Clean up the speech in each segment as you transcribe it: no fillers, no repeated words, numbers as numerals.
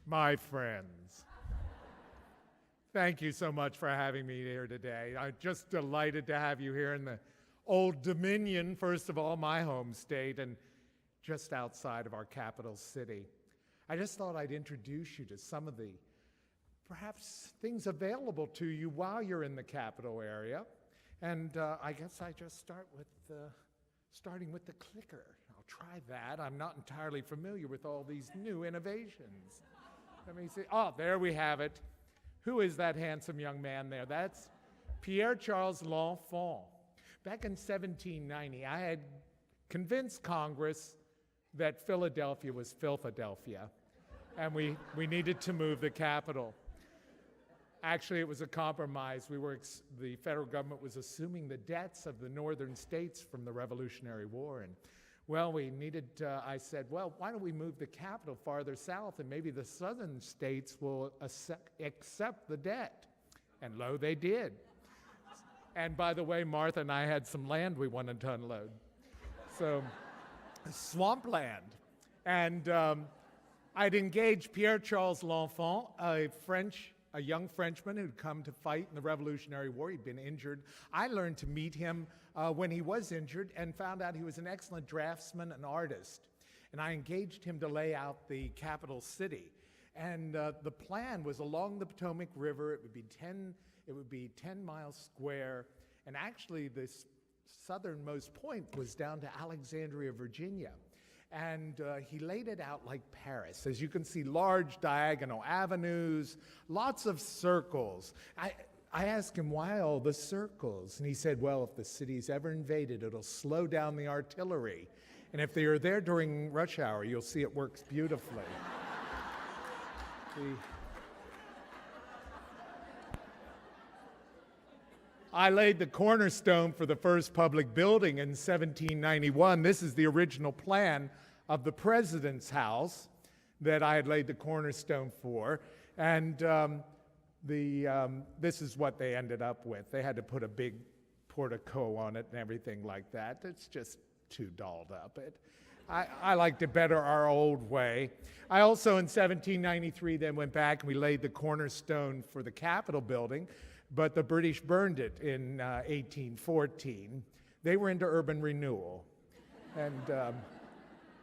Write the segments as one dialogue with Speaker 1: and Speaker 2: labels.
Speaker 1: my friends. Thank you so much for having me here today. I'm just delighted to have you here in the Old Dominion, first of all, my home state, and just outside of our capital city. I just thought I'd introduce you to some of the perhaps things available to you while you're in the capital area. And I guess I just starting with the clicker. I'll try that. I'm not entirely familiar with all these new innovations. Let me see. Oh, there we have it. Who is that handsome young man there? That's Pierre-Charles L'Enfant. Back in 1790, I had convinced Congress that Philadelphia was Filthadelphia, and we needed to move the capital. Actually, it was a compromise. The federal government was assuming the debts of the northern states from the Revolutionary War. And, well, I said, well, why don't we move the capital farther south and maybe the southern states will accept the debt? And lo, they did. And by the way, Martha and I had some land we wanted to unload. So, swampland. And I'd engaged Pierre-Charles L'Enfant, a young Frenchman who'd come to fight in the Revolutionary War. He'd been injured. I learned to meet him when he was injured and found out he was an excellent draftsman and artist. And I engaged him to lay out the capital city. And the plan was along the Potomac River. It would be 10 miles square. And actually, this southernmost point was down to Alexandria, Virginia. And he laid it out like Paris. As you can see, large diagonal avenues, lots of circles. I asked him, why all the circles? And he said, well, if the city's ever invaded, it'll slow down the artillery. And if they are there during rush hour, you'll see it works beautifully. I laid the cornerstone for the first public building in 1791. This is the original plan of the president's house that I had laid the cornerstone for. And this is what they ended up with. They had to put a big portico on it and everything like that. It's just too dolled up. I liked it better our old way. I also, in 1793, then went back and we laid the cornerstone for the Capitol building. But the British burned it in 1814. They were into urban renewal. And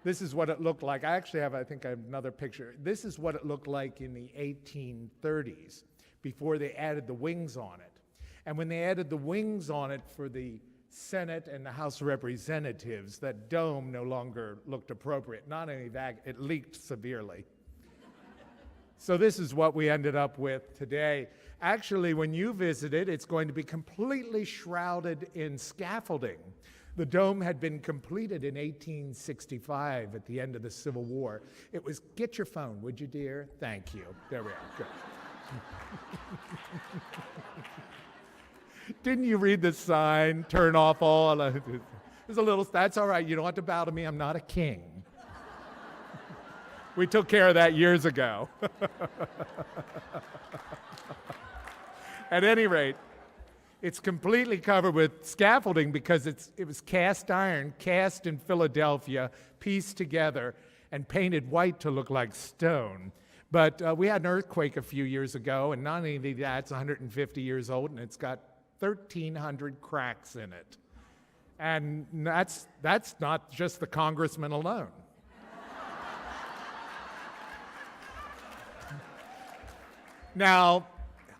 Speaker 1: this is what it looked like. I think I have another picture. This is what it looked like in the 1830s before they added the wings on it. And when they added the wings on it for the Senate and the House of Representatives, that dome no longer looked appropriate. Not only that, it leaked severely. So this is what we ended up with today. Actually, when you visit it, it's going to be completely shrouded in scaffolding. The dome had been completed in 1865 at the end of the Civil War. It was, get your phone, would you, dear? Thank you. There we are. Good. Didn't you read the sign? Turn off all. There's a little, that's all right. You don't have to bow to me. I'm not a king. We took care of that years ago. At any rate, it's completely covered with scaffolding because it was cast iron, cast in Philadelphia, pieced together, and painted white to look like stone. But we had an earthquake a few years ago, and not only that, it's 150 years old, and it's got 1,300 cracks in it. And that's not just the congressman alone. Now,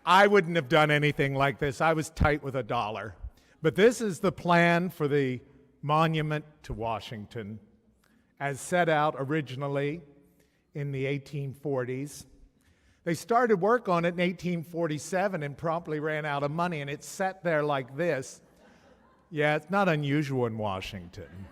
Speaker 1: I wouldn't have done anything like this. I was tight with $1. But this is the plan for the monument to Washington as set out originally in the 1840s. They started work on it in 1847 and promptly ran out of money, and it sat there like this. Yeah, it's not unusual in Washington.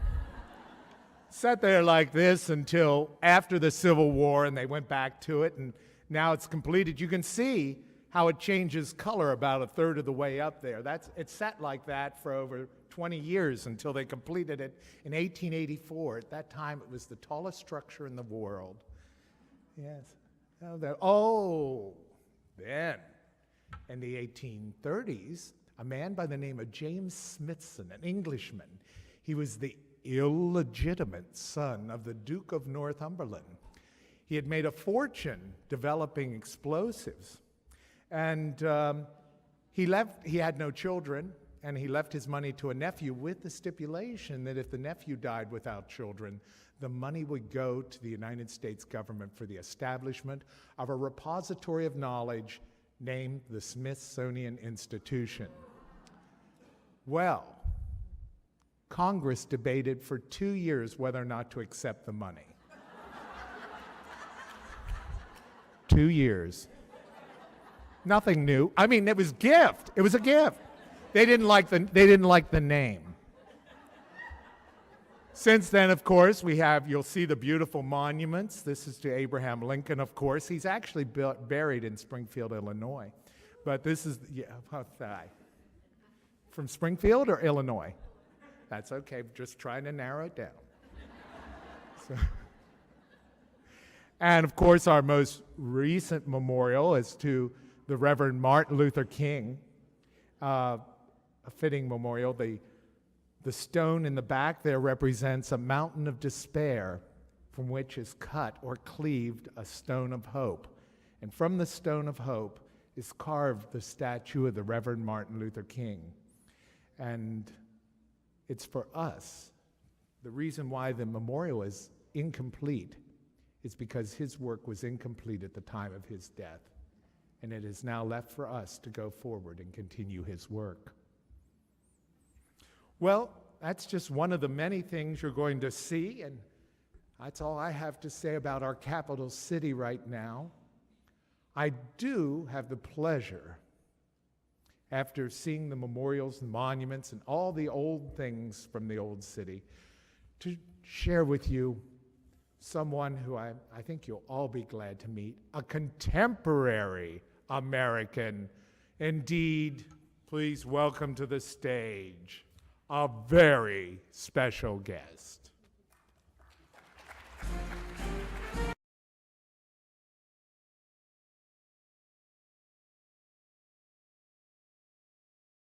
Speaker 1: Sat there like this until after the Civil War, and they went back to it, and now it's completed. You can see how it changes color about a third of the way up there. It sat like that for over 20 years until they completed it in 1884. At that time, it was the tallest structure in the world. Yes. Then in the 1830s, a man by the name of James Smithson, an Englishman, he was the illegitimate son of the Duke of Northumberland. He had made a fortune developing explosives. And he had no children, and he left his money to a nephew with the stipulation that if the nephew died without children, the money would go to the United States government for the establishment of a repository of knowledge named the Smithsonian Institution. Well, Congress debated for 2 years whether or not to accept the money. 2 years. Nothing new. I mean, it was gift. It was a gift. They didn't like the name. Since then, of course, you'll see the beautiful monuments. This is to Abraham Lincoln, of course. He's actually buried in Springfield, Illinois. But this is, from Springfield or Illinois? That's okay, just trying to narrow it down. And of course, our most recent memorial is to the Reverend Martin Luther King, a fitting memorial. The stone in the back there represents a mountain of despair from which is cut or cleaved a stone of hope. And from the stone of hope is carved the statue of the Reverend Martin Luther King. And it's for us. The reason why the memorial is incomplete is because his work was incomplete at the time of his death. And it is now left for us to go forward and continue his work. Well, that's just one of the many things you're going to see, and that's all I have to say about our capital city right now. I do have the pleasure, after seeing the memorials and monuments and all the old things from the old city, to share with you someone who I think you'll all be glad to meet, a contemporary American. Indeed, please welcome to the stage a very special guest.